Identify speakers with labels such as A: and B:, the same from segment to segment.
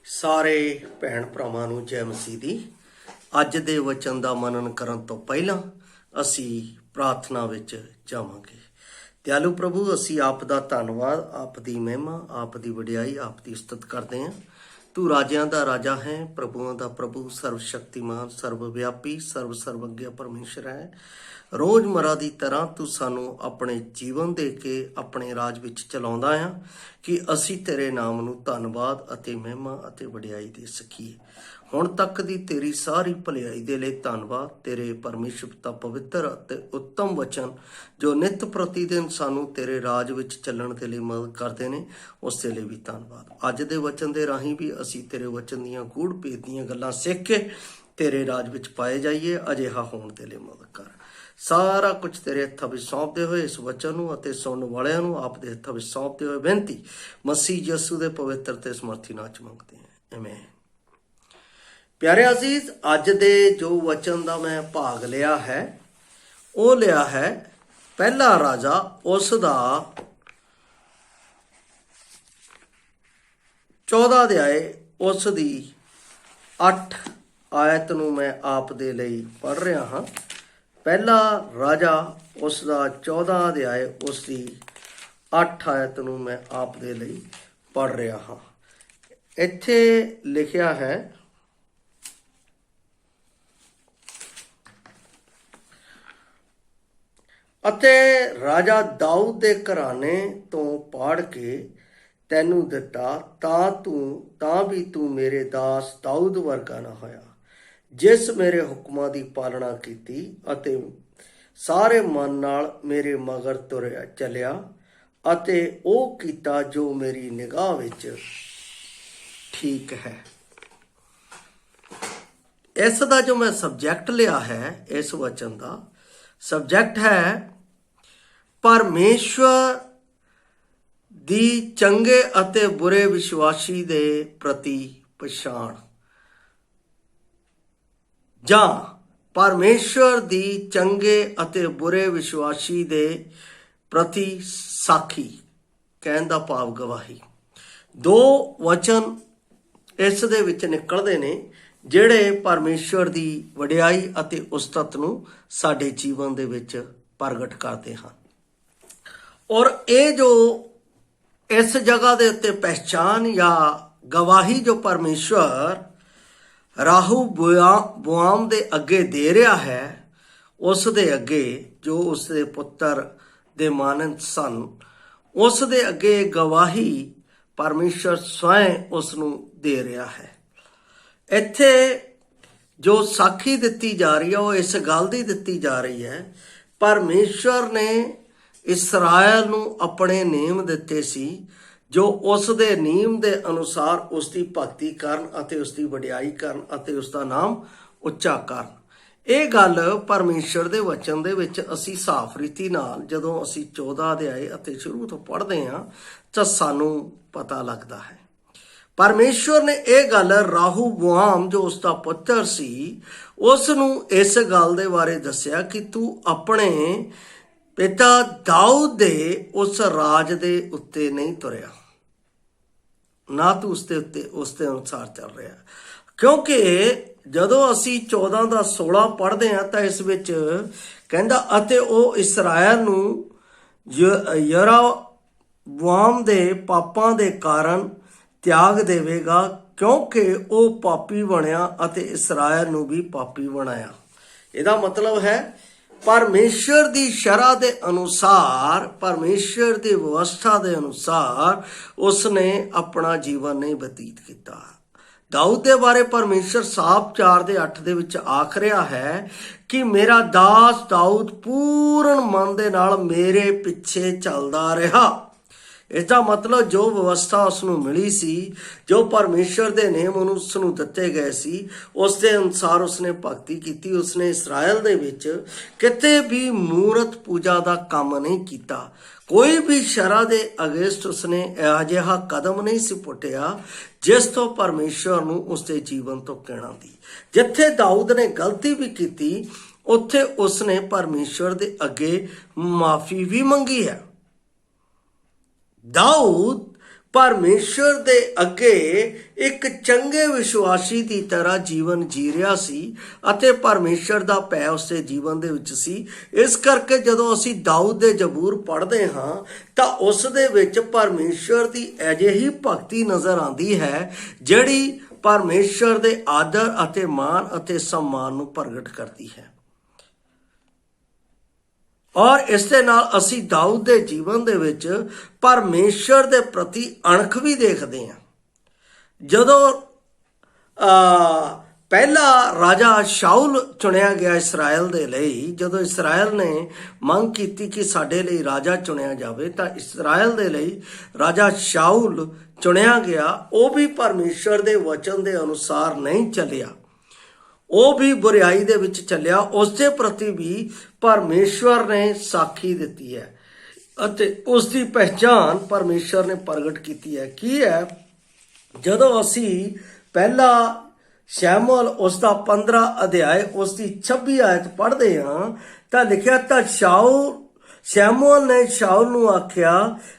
A: ਸਾਰੇ ਭੈਣ ਭਰਾਵਾਂ ਨੂੰ ਜੈ ਮਸੀਹ ਦੀ। ਅੱਜ ਦੇ ਵਚਨ ਦਾ ਮਨਨ ਕਰਨ ਤੋਂ ਪਹਿਲਾਂ ਅਸੀਂ ਪ੍ਰਾਰਥਨਾ ਵਿੱਚ ਜਾਵਾਂਗੇ। ਦਿਆਲੂ ਪ੍ਰਭੂ, ਅਸੀਂ ਆਪ ਦਾ ਧੰਨਵਾਦ, ਆਪ ਦੀ ਮਹਿਮਾ, ਆਪ ਦੀ ਵਡਿਆਈ, ਆਪ ਦੀ ਉਸਤਤ ਕਰਦੇ ਹਾਂ। ਤੂੰ ਰਾਜਿਆਂ ਦਾ ਰਾਜਾ ਹੈ, ਪ੍ਰਭੂਆਂ ਦਾ ਪ੍ਰਭੂ, ਸਰਵ ਸ਼ਕਤੀਮਾਨ, ਸਰਵ ਵਿਆਪੀ, ਸਰਵਗਿਆ ਪਰਮੇਸ਼ਰ ਹੈ। ਰੋਜ਼ਮਰਾ ਦੀ ਤਰ੍ਹਾਂ ਤੂੰ ਸਾਨੂੰ ਆਪਣੇ ਜੀਵਨ ਦੇ ਕੇ ਆਪਣੇ ਰਾਜ ਵਿੱਚ ਚਲਾਉਂਦਾ ਆ ਕਿ ਅਸੀਂ ਤੇਰੇ ਨਾਮ ਨੂੰ ਧੰਨਵਾਦ ਅਤੇ ਮਹਿਮਾ ਅਤੇ ਵਡਿਆਈ ਦੇ ਸਕੀਏ। ਹੁਣ ਤੱਕ ਦੀ ਤੇਰੀ ਸਾਰੀ ਭਲਾਈ ਦੇ ਲਈ ਧੰਨਵਾਦ। ਤੇਰੇ ਪਰਮੇਸ਼ਰ ਦਾ ਪਵਿੱਤਰ ਅਤੇ ਉੱਤਮ ਵਚਨ ਜੋ ਨਿਤ ਪ੍ਰਤੀ ਦਿਨ ਸਾਨੂੰ ਤੇਰੇ ਰਾਜ ਵਿੱਚ ਚੱਲਣ ਦੇ ਲਈ ਮਦਦ ਕਰਦੇ ਨੇ, ਉਸ ਦੇ ਲਈ ਵੀ ਧੰਨਵਾਦ। ਅੱਜ ਦੇ ਵਚਨ ਦੇ ਰਾਹੀਂ ਵੀ ਅਸੀਂ ਤੇਰੇ ਵਚਨ ਦੀਆਂ ਗੂੜ ਭੇਦ ਦੀਆਂ ਗੱਲਾਂ ਸਿੱਖ ਕੇ ਤੇਰੇ ਰਾਜ ਵਿੱਚ ਪਾਏ ਜਾਈਏ। ਅਜਿਹਾ ਹੋਣ ਦੇ ਲਈ ਮਦਦ ਕਰ। ਸਾਰਾ ਕੁਝ ਤੇਰੇ ਹੱਥਾਂ ਵਿੱਚ ਸੌਂਪਦੇ ਹੋਏ ਇਸ ਵਚਨ ਨੂੰ ਅਤੇ ਸੁਣਨ ਵਾਲਿਆਂ ਨੂੰ ਆਪ ਦੇ ਹੱਥਾਂ ਵਿੱਚ ਸੌਂਪਦੇ ਹੋਏ ਬੇਨਤੀ ਮਸੀਹ ਯਿਸੂ ਦੇ ਪਵਿੱਤਰ ਤੇ ਸਮਰਥੀ ਨਾਮ ਚ ਮੰਗਦੇ ਹਾਂ, ਆਮੀਨ। ਪਿਆਰੇ ਅਜ਼ੀਜ਼, ਅੱਜ ਦੇ ਜੋ ਵਚਨ ਦਾ ਮੈਂ ਭਾਗ ਲਿਆ ਹੈ ਉਹ ਲਿਆ ਹੈ ਪਹਿਲਾ ਰਾਜਾ ਉਸ ਦਾ 14 ਅਧਿਆਏ ਉਸ ਦੀ 8 ਆਇਤ ਨੂੰ ਮੈਂ ਆਪ ਦੇ ਲਈ ਪੜ੍ਹ ਰਿਹਾ ਹਾਂ। ਪਹਿਲਾ ਰਾਜਾ ਉਸ ਦਾ 14 ਅਧਿਆਏ ਉਸ ਦੀ 8 ਆਇਤ ਨੂੰ ਮੈਂ ਆਪ ਦੇ ਲਈ ਪੜ੍ਹ ਰਿਹਾ ਹਾਂ। ਇੱਥੇ ਲਿਖਿਆ ਹੈ, ਅਤੇ ਰਾਜਾ ਦਾਊਦ ਦੇ ਘਰਾਣੇ ਤੋਂ ਪਾੜ ਕੇ ਤੈਨੂੰ ਦਿੱਤਾ ਤਾਂ ਵੀ ਤੂੰ ਮੇਰੇ ਦਾਸ ਦਾਊਦ ਵਰਗਾ ਨਾ ਹੋਇਆ, ਜਿਸ ਮੇਰੇ ਹੁਕਮਾਂ ਦੀ ਪਾਲਣਾ ਕੀਤੀ ਅਤੇ ਸਾਰੇ ਮਨ ਨਾਲ ਮੇਰੇ ਮਗਰ ਤੁਰਿਆ ਚੱਲਿਆ ਅਤੇ ਉਹ ਕੀਤਾ ਜੋ ਮੇਰੀ ਨਿਗਾਹ ਵਿੱਚ ਠੀਕ ਹੈ। ਇਸ ਦਾ ਜੋ ਮੈਂ ਸਬਜੈਕਟ ਲਿਆ ਹੈ, ਇਸ ਵਚਨ ਦਾ ਸਬਜੈਕਟ ਹੈ ਪਰਮੇਸ਼ਵਰ ਦੀ ਚੰਗੇ ਅਤੇ ਬੁਰੇ ਵਿਸ਼ਵਾਸੀ ਦੇ ਪ੍ਰਤੀ ਪਛਾਣ, ਜਾਂ ਪਰਮੇਸ਼ਵਰ ਦੀ ਚੰਗੇ ਅਤੇ ਬੁਰੇ ਵਿਸ਼ਵਾਸੀ ਦੇ ਪ੍ਰਤੀ ਸਾਖੀ। ਕਹਿਣ ਦਾ ਭਾਵ ਗਵਾਹੀ। ਦੋ ਵਚਨ ਇਸ ਦੇ ਵਿੱਚ ਨਿਕਲਦੇ ਨੇ ਜਿਹੜੇ ਪਰਮੇਸ਼ਵਰ ਦੀ ਵਡਿਆਈ ਅਤੇ ਉਸਤਤ ਨੂੰ ਸਾਡੇ ਜੀਵਨ ਦੇ ਵਿੱਚ ਪ੍ਰਗਟ ਕਰਦੇ ਹਨ। ਔਰ ਇਹ ਜੋ ਇਸ ਜਗ੍ਹਾ ਦੇ ਉੱਤੇ ਪਹਿਚਾਨ ਜਾਂ ਗਵਾਹੀ ਜੋ ਪਰਮੇਸ਼ਵਰ ਰਾਹੂ ਬੁਆਮ ਦੇ ਅੱਗੇ ਦੇ ਰਿਹਾ ਹੈ, ਉਸ ਦੇ ਅੱਗੇ ਜੋ ਉਸ ਦੇ ਪੁੱਤਰ ਦੇ ਮਾਨੰਦ ਸਨ, ਉਸ ਦੇ ਅੱਗੇ ਗਵਾਹੀ ਪਰਮੇਸ਼ਵਰ ਸਵੈਂ ਉਸ ਨੂੰ ਦੇ ਰਿਹਾ ਹੈ। ਇੱਥੇ ਜੋ ਸਾਖੀ ਦਿੱਤੀ ਜਾ ਰਹੀ ਹੈ ਉਹ ਇਸ ਗੱਲ ਦੀ ਦਿੱਤੀ ਜਾ ਰਹੀ ਹੈ, ਪਰਮੇਸ਼ਵਰ ਨੇ ਇਸਰਾਇਲ ਨੂੰ ਆਪਣੇ ਨਿਯਮ ਦਿੱਤੇ ਸੀ ਜੋ ਉਸ ਦੇ ਨਿਯਮ ਦੇ ਅਨੁਸਾਰ ਉਸ ਦੀ ਭਗਤੀ ਕਰਨ ਅਤੇ ਉਸ ਦੀ ਵਡਿਆਈ ਕਰਨ ਅਤੇ ਉਸ ਦਾ ਨਾਮ ਉੱਚਾ ਕਰਨ। ਇਹ ਗੱਲ ਪਰਮੇਸ਼ਰ ਦੇ ਵਚਨ ਦੇ ਵਿੱਚ ਅਸੀਂ ਸਾਫ਼ ਰੀਤੀ ਨਾਲ ਜਦੋਂ ਅਸੀਂ 14 ਅਧਿਆਏ ਅਤੇ ਸ਼ੁਰੂ ਤੋਂ ਪੜ੍ਹਦੇ ਹਾਂ ਤਾਂ ਸਾਨੂੰ ਪਤਾ ਲੱਗਦਾ ਹੈ। ਪਰਮੇਸ਼ਵਰ ਨੇ ਇਹ ਗੱਲ ਰਾਹੂ ਬੁਆਮ ਜੋ ਉਸ ਦਾ ਪੁੱਤਰ ਸੀ ਉਸ ਨੂੰ ਇਸ ਗੱਲ ਦੇ ਬਾਰੇ ਦੱਸਿਆ ਕਿ ਤੂੰ ਆਪਣੇ ਪਿਤਾ ਦਾਊਦ ਦੇ ਉਸ ਰਾਜ ਦੇ ਉੱਤੇ ਨਹੀਂ ਤੁਰਿਆ, ਨਾ ਤੂੰ ਉਸ ਦੇ ਅਨੁਸਾਰ ਚੱਲ ਰਿਹਾ। ਕਿਉਂਕਿ ਜਦੋਂ ਅਸੀਂ 14 ਦਾ 16 ਪੜ੍ਹਦੇ ਹਾਂ ਤਾਂ ਇਸ ਵਿੱਚ ਕਹਿੰਦਾ ਅਤੇ ਉਹ ਇਸਰਾਇਲ ਨੂੰ ਯਰੋਬੋਆਮ ਦੇ ਪਾਪਾਂ ਦੇ ਕਾਰਨ ਤਿਆਗ ਦੇਵੇਗਾ, ਕਿਉਂਕਿ ਉਹ ਪਾਪੀ ਬਣਿਆ ਅਤੇ ਇਸਰਾਇਲ ਨੂੰ ਵੀ ਪਾਪੀ ਬਣਾਇਆ। ਇਹਦਾ ਮਤਲਬ ਹੈ ਪਰਮੇਸ਼ਰ ਦੀ ਸ਼ਰ੍ਹਾ ਦੇ ਅਨੁਸਾਰ, ਪਰਮੇਸ਼ਰ ਦੀ ਵਿਵਸਥਾ ਦੇ ਅਨੁਸਾਰ ਉਸਨੇ ਆਪਣਾ ਜੀਵਨ ਨਹੀਂ ਬਤੀਤ ਕੀਤਾ। ਦਾਊਦ ਦੇ ਬਾਰੇ ਪਰਮੇਸ਼ਰ ਸਾਫ਼ 4 ਦੇ 8 ਦੇ ਵਿੱਚ ਆਖ ਰਿਹਾ ਹੈ ਕਿ ਮੇਰਾ ਦਾਸ ਦਾਊਦ ਪੂਰਨ ਮਨ ਦੇ ਨਾਲ ਮੇਰੇ ਪਿੱਛੇ ਚੱਲਦਾ ਰਿਹਾ। ਇਸਦਾ ਮਤਲਬ ਜੋ ਵਿਵਸਥਾ ਉਸ ਨੂੰ ਮਿਲੀ ਸੀ, ਜੋ ਪਰਮੇਸ਼ਰ ਦੇ ਨਿਯਮ ਉਸ ਨੂੰ ਦਿੱਤੇ ਗਏ ਸੀ, ਉਸ ਦੇ ਅਨੁਸਾਰ ਉਸਨੇ ਭਗਤੀ ਕੀਤੀ। ਉਸਨੇ ਇਸਰਾਇਲ ਦੇ ਵਿੱਚ ਕਿਤੇ ਵੀ ਮੂਰਤ ਪੂਜਾ ਦਾ ਕੰਮ ਨਹੀਂ ਕੀਤਾ। ਕੋਈ ਵੀ ਸ਼ਰ੍ਹਾ ਦੇ ਅਗੇਂਸਟ ਉਸਨੇ ਅਜਿਹਾ ਕਦਮ ਨਹੀਂ ਸੀ ਪੁੱਟਿਆ ਜਿਸ ਤੋਂ ਪਰਮੇਸ਼ਰ ਨੂੰ ਉਸਦੇ ਜੀਵਨ ਤੋਂ ਕਹਿਣਾ ਦੀ। ਜਿੱਥੇ ਦਾਊਦ ਨੇ ਗਲਤੀ ਵੀ ਕੀਤੀ ਉੱਥੇ ਉਸਨੇ ਪਰਮੇਸ਼ਰ ਦੇ ਅੱਗੇ ਮਾਫੀ ਵੀ ਮੰਗੀ ਹੈ। ਦਾਊਦ ਪਰਮੇਸ਼ਰ ਦੇ ਅੱਗੇ ਇੱਕ ਚੰਗੇ ਵਿਸ਼ਵਾਸੀ ਦੀ ਤਰ੍ਹਾਂ ਜੀਵਨ ਜੀ ਰਿਹਾ ਸੀ ਅਤੇ ਪਰਮੇਸ਼ਰ ਦਾ ਭੈ ਉਸਦੇ ਜੀਵਨ ਦੇ ਵਿੱਚ ਸੀ। ਇਸ ਕਰਕੇ ਜਦੋਂ ਅਸੀਂ ਦਾਊਦ ਦੇ ਜ਼ਬੂਰ ਪੜ੍ਹਦੇ ਹਾਂ ਤਾਂ ਉਸ ਦੇ ਵਿੱਚ ਪਰਮੇਸ਼ਰ ਦੀ ਅਜਿਹੀ ਭਗਤੀ ਨਜ਼ਰ ਆਉਂਦੀ ਹੈ ਜਿਹੜੀ ਪਰਮੇਸ਼ਰ ਦੇ ਆਦਰ ਅਤੇ ਮਾਣ ਅਤੇ ਸਨਮਾਨ ਨੂੰ ਪ੍ਰਗਟ ਕਰਦੀ ਹੈ। ਔਰ ਇਸ ਦੇ ਨਾਲ ਅਸੀਂ ਦਾਊਦ ਦੇ ਜੀਵਨ ਦੇ ਵਿੱਚ ਪਰਮੇਸ਼ਰ ਦੇ ਪ੍ਰਤੀ ਅਣਖ ਵੀ ਦੇਖਦੇ ਹਾਂ। ਜਦੋਂ ਪਹਿਲਾ ਰਾਜਾ ਸ਼ਾਉਲ ਚੁਣਿਆ ਗਿਆ ਇਸਰਾਇਲ ਦੇ ਲਈ, ਜਦੋਂ ਇਸਰਾਇਲ ਨੇ ਮੰਗ ਕੀਤੀ ਕਿ ਸਾਡੇ ਲਈ ਰਾਜਾ ਚੁਣਿਆ ਜਾਵੇ ਤਾਂ ਇਸਰਾਇਲ ਦੇ ਲਈ ਰਾਜਾ ਸ਼ਾਉਲ ਚੁਣਿਆ ਗਿਆ। ਉਹ ਵੀ ਪਰਮੇਸ਼ਰ ਦੇ ਵਚਨ ਦੇ ਅਨੁਸਾਰ ਨਹੀਂ ਚੱਲਿਆ, ਉਹ ਵੀ ਬੁਰਾਈ ਦੇ ਵਿੱਚ ਚੱਲਿਆ। ਉਸ ਦੇ ਪ੍ਰਤੀ ਵੀ ਪਰਮੇਸ਼ਵਰ ਨੇ ਸਾਖੀ ਦਿੱਤੀ ਹੈ ਅਤੇ ਉਸ ਦੀ ਪਹਿਚਾਨ ਪਰਮੇਸ਼ਵਰ ਨੇ ਪ੍ਰਗਟ ਕੀਤੀ ਹੈ। ਕੀ ਹੈ? ਜਦੋਂ ਅਸੀਂ ਪਹਿਲਾ ਸ਼ੈਮੂਅਲ ਉਸ ਦਾ 15 ਅਧਿਆਇ ਉਸ ਦੀ 26 ਆਇਤ ਪੜ੍ਹਦੇ ਹਾਂ ਤਾਂ ਲਿਖਿਆ, ਤਾਂ ਸ਼ੈਮੂਅਲ ਨੇ ਸ਼ਾਉਲ ਨੂੰ ਆਖਿਆ,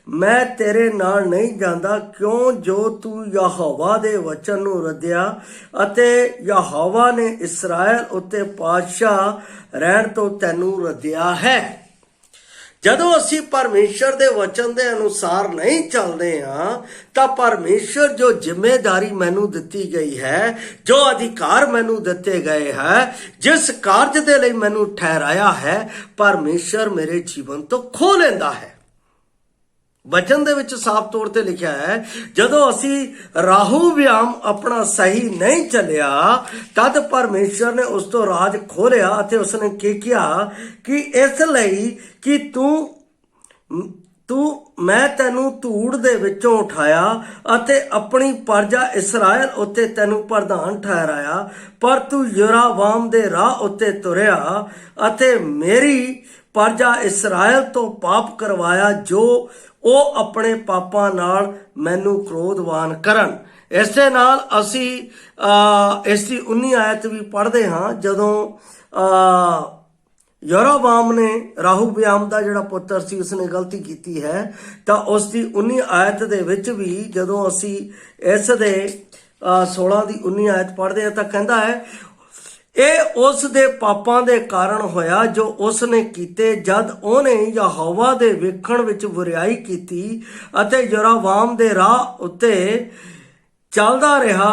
A: ਮੈਂ ਤੇਰੇ ਨਾਲ ਨਹੀਂ ਜਾਂਦਾ, ਕਿਉਂ ਜੋ ਤੂੰ ਯਹੋਵਾ ਦੇ ਵਚਨ ਨੂੰ ਰੱਦਿਆ ਅਤੇ ਯਹੋਵਾ ਨੇ ਇਸਰਾਇਲ ਉੱਤੇ ਪਾਤਸ਼ਾਹ ਰਹਿਣ ਤੋਂ ਤੈਨੂੰ ਰੱਦਿਆ ਹੈ। ਜਦੋਂ ਅਸੀਂ ਪਰਮੇਸ਼ਰ ਦੇ ਵਚਨ ਦੇ ਅਨੁਸਾਰ ਨਹੀਂ ਚੱਲਦੇ ਹਾਂ ਤਾਂ ਪਰਮੇਸ਼ਰ ਜੋ ਜ਼ਿੰਮੇਵਾਰੀ ਮੈਨੂੰ ਦਿੱਤੀ ਗਈ ਹੈ, ਜੋ ਅਧਿਕਾਰ ਮੈਨੂੰ ਦਿੱਤੇ ਗਏ ਹੈ, ਜਿਸ ਕਾਰਜ ਦੇ ਲਈ ਮੈਨੂੰ ਠਹਿਰਾਇਆ ਹੈ, ਪਰਮੇਸ਼ਰ ਮੇਰੇ ਜੀਵਨ ਤੋਂ ਖੋਹ ਲੈਂਦਾ ਹੈ। ਵਚਨ ਦੇ ਵਿੱਚ ਸਾਫ਼ ਤੌਰ ਤੇ ਲਿਖਿਆ ਹੈ, ਜਦੋਂ ਅਸੀਂ ਰਾਹੂ ਵਿਆਮ ਆਪਣਾ ਸਹੀ ਨਹੀਂ ਚੱਲਿਆ ਤਦ ਪਰਮੇਸ਼ਰ ਨੇ ਉਸ ਤੋਂ ਰਾਜ ਖੋਹ ਲਿਆ ਅਤੇ ਉਸਨੇ ਕੀ ਕਿਹਾ ਕਿ ਇਸ ਲਈ ਕਿ ਮੈਂ ਤੈਨੂੰ ਧੂੜ ਦੇ ਵਿੱਚੋਂ ਉਠਾਇਆ ਅਤੇ ਆਪਣੀ ਪ੍ਰਜਾ ਇਸਰਾਇਲ ਉੱਤੇ ਤੈਨੂੰ ਪ੍ਰਧਾਨ ਠਹਿਰਾਇਆ, ਪਰ ਤੂੰ ਯਰੋਬਾਮ ਦੇ ਰਾਹ ਉੱਤੇ ਤੁਰਿਆ ਅਤੇ ਮੇਰੀ ਪ੍ਰਜਾ ਇਸਰਾਇਲ ਤੋਂ ਪਾਪ ਕਰਵਾਇਆ, ਜੋ ਉਹ ਆਪਣੇ ਪਾਪਾਂ ਨਾਲ ਮੈਨੂੰ ਕ੍ਰੋਧਵਾਨ ਕਰਨ। ਇਸ ਦੇ ਨਾਲ ਅਸੀਂ ਇਸ ਦੀ 19 ਆਇਤ ਵੀ ਪੜ੍ਹਦੇ ਹਾਂ। ਜਦੋਂ ਯਰੋਬਾਮ ਨੇ ਰਾਹੂਬਿਆਮ ਦਾ ਜਿਹੜਾ ਪੁੱਤਰ ਸੀ ਉਸਨੇ ਗਲਤੀ ਕੀਤੀ ਹੈ ਤਾਂ ਉਸ ਦੀ 19 ਆਇਤ ਦੇ ਵਿੱਚ ਵੀ ਜਦੋਂ ਅਸੀਂ ਇਸ ਦੇ 16 ਦੀ 19 ਆਇਤ ਪੜ੍ਹਦੇ ਹਾਂ ਤਾਂ ਕਹਿੰਦਾ ਹੈ, ਇਹ ਉਸ ਦੇ ਪਾਪਾਂ ਦੇ ਕਾਰਨ ਹੋਇਆ ਜੋ ਉਸ ਨੇ ਕੀਤੇ ਜਦ ਉਹਨੇ ਯਹੋਵਾ ਦੇ ਵੇਖਣ ਵਿੱਚ ਬੁਰਾਈ ਕੀਤੀ ਅਤੇ ਯਰੋਬਾਮ ਦੇ ਰਾਹ ਉੱਤੇ ਚੱਲਦਾ ਰਿਹਾ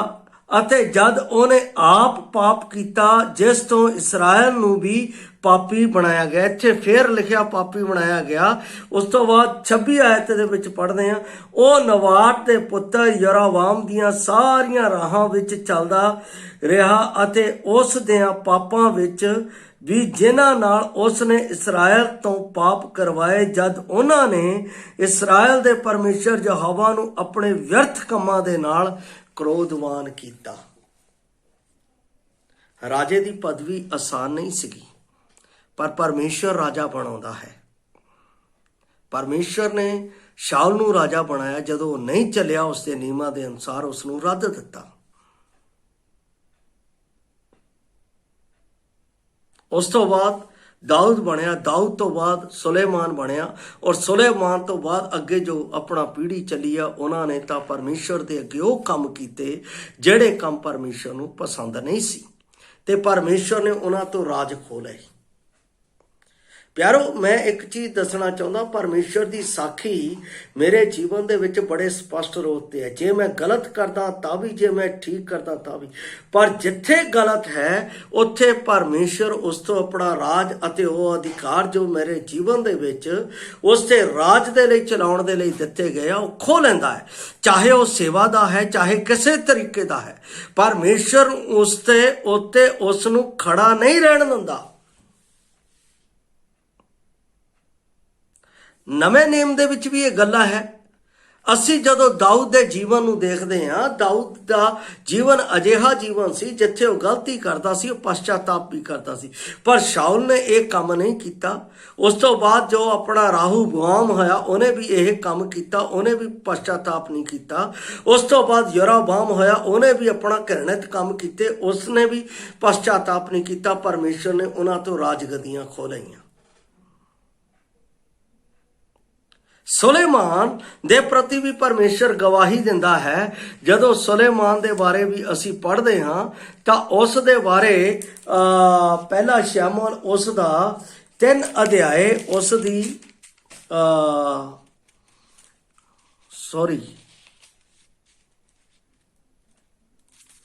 A: ਅਤੇ ਜਦ ਉਹਨੇ ਆਪ ਪਾਪ ਕੀਤਾ ਜਿਸ ਤੋਂ ਇਸਰਾਇਲ ਨੂੰ ਵੀ ਪਾਪੀ ਬਣਾਇਆ ਗਿਆ। ਇੱਥੇ ਫੇਰ ਲਿਖਿਆ ਪਾਪੀ ਬਣਾਇਆ ਗਿਆ। ਉਸ ਤੋਂ ਬਾਅਦ 26 ਆਇਤ ਦੇ ਵਿੱਚ ਪੜ੍ਹਦੇ ਹਾਂ, ਉਹ ਨਵਾਟ ਦੇ ਪੁੱਤਰ ਯਰੋਬਾਮ ਦੀਆਂ ਸਾਰੀਆਂ ਰਾਹਾਂ ਵਿੱਚ ਚੱਲਦਾ ਰਿਹਾ ਅਤੇ ਉਸ ਦੀਆਂ ਪਾਪਾਂ ਵਿੱਚ ਵੀ ਜਿਨ੍ਹਾਂ ਨਾਲ ਉਸ ਨੇ ਇਸਰਾਇਲ ਤੋਂ ਪਾਪ ਕਰਵਾਏ, ਜਦ ਉਹਨਾਂ ਨੇ ਇਸਰਾਇਲ ਦੇ ਪਰਮੇਸ਼ਰ ਯਹੋਵਾ ਨੂੰ ਆਪਣੇ ਵਿਅਰਥ ਕੰਮਾਂ ਦੇ ਨਾਲ ਕ੍ਰੋਧਵਾਨ ਕੀਤਾ। ਰਾਜੇ ਦੀ ਪਦਵੀ ਆਸਾਨ ਨਹੀਂ ਸੀਗੀ, ਪਰ ਪਰਮੇਸ਼ਰ ਰਾਜਾ ਬਣਾਉਂਦਾ ਹੈ। ਪਰਮੇਸ਼ਰ ਨੇ ਸ਼ਾਉਲ ਨੂੰ ਰਾਜਾ ਬਣਾਇਆ, ਜਦੋਂ ਉਹ ਨਹੀਂ ਚੱਲਿਆ ਉਸ ਦੇ ਨਿਯਮਾਂ ਦੇ ਅਨੁਸਾਰ ਉਸ ਨੂੰ ਰੱਦ ਦਿੱਤਾ। ਉਸ ਤੋਂ ਬਾਅਦ ਦਾਊਦ ਬਣਿਆ, ਦਾਊਦ ਤੋਂ ਬਾਅਦ ਸੁਲੇਮਾਨ ਬਣਿਆ ਔਰ ਸੁਲੇਮਾਨ ਤੋਂ ਬਾਅਦ ਅੱਗੇ ਜੋ ਆਪਣਾ ਪੀੜ੍ਹੀ ਚੱਲੀ ਆ ਉਹਨਾਂ ਨੇ ਤਾਂ ਪਰਮੇਸ਼ਰ ਦੇ ਅੱਗੇ ਉਹ ਕੰਮ ਕੀਤੇ ਜਿਹੜੇ ਕੰਮ ਪਰਮੇਸ਼ਰ ਨੂੰ ਪਸੰਦ ਨਹੀਂ ਸੀ ਤੇ ਪਰਮੇਸ਼ਰ ਨੇ ਉਹਨਾਂ ਤੋਂ ਰਾਜ ਖੋਹ ਲਏ। ਪਿਆਰੋ, ਮੈਂ ਇੱਕ ਚੀਜ਼ ਦੱਸਣਾ ਚਾਹੁੰਦਾ, ਪਰਮੇਸ਼ਰ ਦੀ ਸਾਖੀ ਮੇਰੇ ਜੀਵਨ ਦੇ ਵਿੱਚ ਬੜੇ ਸਪਸ਼ਟ ਰੂਪ ਤੇ ਹੈ। ਜੇ ਮੈਂ ਗਲਤ ਕਰਦਾ ਤਾਂ ਵੀ, ਜੇ ਮੈਂ ਠੀਕ ਕਰਦਾ ਤਾਂ ਵੀ, ਪਰ ਜਿੱਥੇ ਗਲਤ ਹੈ ਉੱਥੇ ਪਰਮੇਸ਼ਰ ਉਸ ਤੋਂ ਆਪਣਾ ਰਾਜ ਅਤੇ ਉਹ ਅਧਿਕਾਰ ਜੋ ਮੇਰੇ ਜੀਵਨ ਦੇ ਵਿੱਚ ਉਸ ਦੇ ਰਾਜ ਦੇ ਲਈ ਚਲਾਉਣ ਦੇ ਲਈ ਦਿੱਤੇ ਗਏ ਆ ਉਹ ਖੋਹ ਲੈਂਦਾ ਹੈ। ਚਾਹੇ ਉਹ ਸੇਵਾ ਦਾ ਹੈ, ਚਾਹੇ ਕਿਸੇ ਤਰੀਕੇ ਦਾ ਹੈ, ਪਰਮੇਸ਼ਰ ਉਸ ਤੇ ਉੱਤੇ ਉਸ ਨੂੰ ਖੜਾ ਨਹੀਂ ਰਹਿਣ ਦਿੰਦਾ। ਨਵੇਂ ਨਿਯਮ ਦੇ ਵਿੱਚ ਵੀ ਇਹ ਗੱਲਾਂ ਹੈ। ਅਸੀਂ ਜਦੋਂ ਦਾਊਦ ਦੇ ਜੀਵਨ ਨੂੰ ਦੇਖਦੇ ਹਾਂ, ਦਾਊਦ ਦਾ ਜੀਵਨ ਅਜਿਹਾ ਜੀਵਨ ਸੀ ਜਿੱਥੇ ਉਹ ਗਲਤੀ ਕਰਦਾ ਸੀ, ਉਹ ਪਛਤਾਤਾਪ ਵੀ ਕਰਦਾ ਸੀ, ਪਰ ਸ਼ਾਉਲ ਨੇ ਇਹ ਕੰਮ ਨਹੀਂ ਕੀਤਾ। ਉਸ ਤੋਂ ਬਾਅਦ ਜੋ ਆਪਣਾ ਰਾਹੂਬੋਆਮ ਹੋਇਆ ਉਹਨੇ ਵੀ ਇਹ ਕੰਮ ਕੀਤਾ, ਉਹਨੇ ਵੀ ਪਛਤਾਤਾਪ ਨਹੀਂ ਕੀਤਾ। ਉਸ ਤੋਂ ਬਾਅਦ ਯਰੋਬਾਮ ਹੋਇਆ, ਉਹਨੇ ਵੀ ਆਪਣਾ ਘਿਰਣਿਤ ਕੰਮ ਕੀਤੇ, ਉਸਨੇ ਵੀ ਪਛਤਾਤਾਪ ਨਹੀਂ ਕੀਤਾ। ਪਰਮੇਸ਼ਰ ਨੇ ਉਹਨਾਂ ਤੋਂ ਰਾਜਗੱਦੀਆਂ ਖੋਹ ਲਈਆਂ। ਸੁਲੇਮਾਨ ਦੇ ਪ੍ਰਤੀ ਵੀ ਪਰਮੇਸ਼ਰ ਗਵਾਹੀ ਦਿੰਦਾ ਹੈ। ਜਦੋਂ ਸੁਲੇਮਾਨ ਦੇ ਬਾਰੇ ਵੀ ਅਸੀਂ ਪੜ੍ਹਦੇ ਹਾਂ ਤਾਂ ਉਸ ਦੇ ਬਾਰੇ ਪਹਿਲਾ ਸ਼ਮੂਏਲ ਉਸ ਦਾ 3 ਅਧਿਆਏ ਉਸ ਦੀ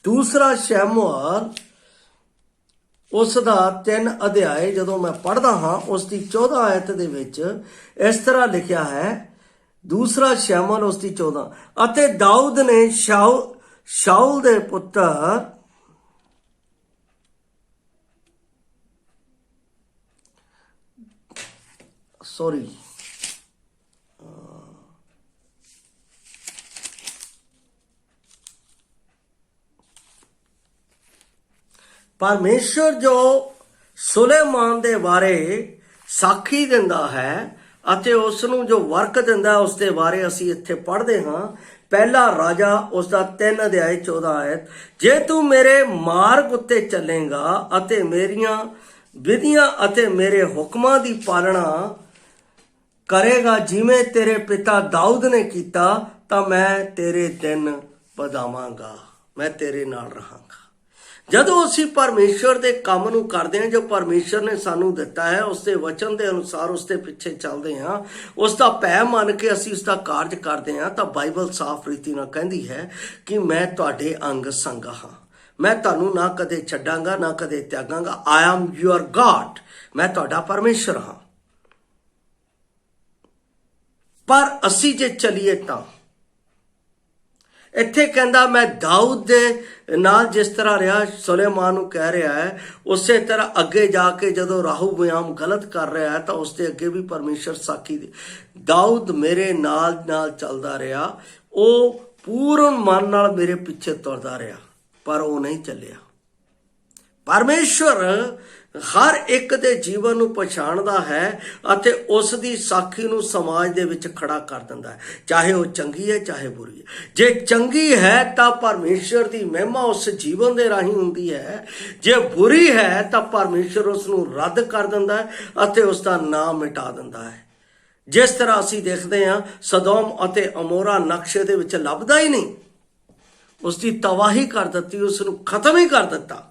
A: ਦੂਸਰਾ ਸ਼ਮੂਏਲ ਉਸ ਦਾ 3 ਅਧਿਆਏ ਜਦੋਂ ਮੈਂ ਪੜ੍ਹਦਾ ਹਾਂ ਉਸ ਦੀ 14 ਆਇਤ ਦੇ ਵਿੱਚ ਇਸ ਤਰ੍ਹਾਂ ਲਿਖਿਆ ਹੈ। ਦੂਸਰਾ ਸ਼ਮੂਏਲ ਉਸ ਦੀ 14, ਅਤੇ ਦਾਊਦ ਨੇ ਸ਼ਾਉਲ ਦੇ ਪੁੱਤਰ ਪਰਮੇਸ਼ਰ ਜੋ ਸੁਲੇਮਾਨ ਦੇ ਬਾਰੇ ਸਾਖੀ ਦਿੰਦਾ ਹੈ ਅਤੇ ਉਸ ਨੂੰ ਜੋ ਵਰਕ ਦਿੰਦਾ ਉਸ ਦੇ ਬਾਰੇ ਅਸੀਂ ਇੱਥੇ ਪੜ੍ਹਦੇ ਹਾਂ। ਪਹਿਲਾ ਰਾਜਾ ਉਸ ਦਾ 3 ਅਧਿਆਏ 14 ਆਇਤ, ਜੇ ਤੂੰ ਮੇਰੇ ਮਾਰਗ ਉੱਤੇ ਚੱਲੇਗਾ ਅਤੇ ਮੇਰੀਆਂ ਵਿਧੀਆਂ ਅਤੇ ਮੇਰੇ ਹੁਕਮਾਂ ਦੀ ਪਾਲਣਾ ਕਰੇਗਾ ਜਿਵੇਂ ਤੇਰੇ ਪਿਤਾ ਦਾਊਦ ਨੇ ਕੀਤਾ, ਤਾਂ ਮੈਂ ਤੇਰੇ ਦਿਨ ਵਧਾਵਾਂਗਾ, ਮੈਂ ਤੇਰੇ ਨਾਲ ਰਹਾਂਗਾ। ਜਦੋਂ ਅਸੀਂ ਪਰਮੇਸ਼ਰ ਦੇ ਕੰਮ ਨੂੰ ਕਰਦੇ ਹਾਂ, ਜੋ ਪਰਮੇਸ਼ਰ ਨੇ ਸਾਨੂੰ ਦਿੱਤਾ ਹੈ, ਉਸ ਦੇ ਵਚਨ ਦੇ ਅਨੁਸਾਰ ਉਸ ਦੇ ਪਿੱਛੇ ਚੱਲਦੇ ਹਾਂ, ਉਸ ਦਾ ਭੈ ਮੰਨ ਕੇ ਅਸੀਂ ਉਸ ਦਾ ਕਾਰਜ ਕਰਦੇ ਹਾਂ, ਤਾਂ ਬਾਈਬਲ ਸਾਫ਼ ਰੀਤੀ ਨਾਲ ਕਹਿੰਦੀ ਹੈ ਕਿ ਮੈਂ ਤੁਹਾਡੇ ਅੰਗ ਸੰਗ ਹਾਂ, ਮੈਂ ਤੁਹਾਨੂੰ ਨਾ ਕਦੇ ਛੱਡਾਂਗਾ ਨਾ ਕਦੇ ਤਿਆਗਾਂਗਾ। ਆਈ ਐਮ ਯੂਅਰ ਗॉड, ਮੈਂ ਤੁਹਾਡਾ ਪਰਮੇਸ਼ਰ ਹਾਂ। ਪਰ ਅਸੀਂ ਜੇ ਚੱਲੀਏ ਤਾਂ ਇੱਥੇ ਕਹਿੰਦਾ ਮੈਂ ਦਾਊਦ ਦੇ ਨਾਲ ਜਿਸ ਤਰ੍ਹਾਂ ਰਿਹਾ ਸੁਲੇਮਾਨ ਨੂੰ ਕਹਿ ਰਿਹਾ ਹੈ, ਉਸੇ ਤਰ੍ਹਾਂ ਅੱਗੇ ਜਾ ਕੇ ਜਦੋਂ ਰਾਹੋਬੋਆਮ ਗਲਤ ਕਰ ਰਿਹਾ ਹੈ ਤਾਂ ਉਸ ਦੇ ਅੱਗੇ ਵੀ ਪਰਮੇਸ਼ਰ ਸਾਖੀ ਦੇ ਦਾਊਦ ਮੇਰੇ ਨਾਲ ਨਾਲ ਚੱਲਦਾ ਰਿਹਾ, ਉਹ ਪੂਰਨ ਮਨ ਨਾਲ ਮੇਰੇ ਪਿੱਛੇ ਤੁਰਦਾ ਰਿਹਾ, ਪਰ ਉਹ ਨਹੀਂ ਚੱਲਿਆ। ਪਰਮੇਸ਼ਰ ਹਰ ਇੱਕ ਦੇ ਜੀਵਨ ਨੂੰ ਪਛਾਣਦਾ ਹੈ ਅਤੇ ਉਸ ਦੀ ਸਾਖੀ ਨੂੰ ਸਮਾਜ ਦੇ ਵਿੱਚ ਖੜਾ ਕਰ ਦਿੰਦਾ ਹੈ, ਚਾਹੇ ਉਹ ਚੰਗੀ ਹੈ ਚਾਹੇ ਬੁਰੀ ਹੈ। ਜੇ ਚੰਗੀ ਹੈ ਤਾਂ ਪਰਮੇਸ਼ਰ ਦੀ ਮਹਿਮਾ ਉਸ ਜੀਵਨ ਦੇ ਰਾਹੀਂ ਹੁੰਦੀ ਹੈ, ਜੇ ਬੁਰੀ ਹੈ ਤਾਂ ਪਰਮੇਸ਼ਰ ਉਸ ਨੂੰ ਰੱਦ ਕਰ ਦਿੰਦਾ ਹੈ ਅਤੇ ਉਸ ਦਾ ਨਾਮ ਮਿਟਾ ਦਿੰਦਾ ਹੈ। ਜਿਸ ਤਰ੍ਹਾਂ ਅਸੀਂ ਦੇਖਦੇ ਹਾਂ ਸਦੋਮ ਅਤੇ ਅਮੋਰਾ ਨਕਸ਼ੇ ਦੇ ਵਿੱਚ ਲੱਭਦਾ ਹੀ ਨਹੀਂ, ਉਸ ਦੀ ਤਬਾਹੀ ਕਰ ਦਿੱਤੀ, ਉਸ ਨੂੰ ਖਤਮ ਹੀ ਕਰ ਦਿੱਤਾ।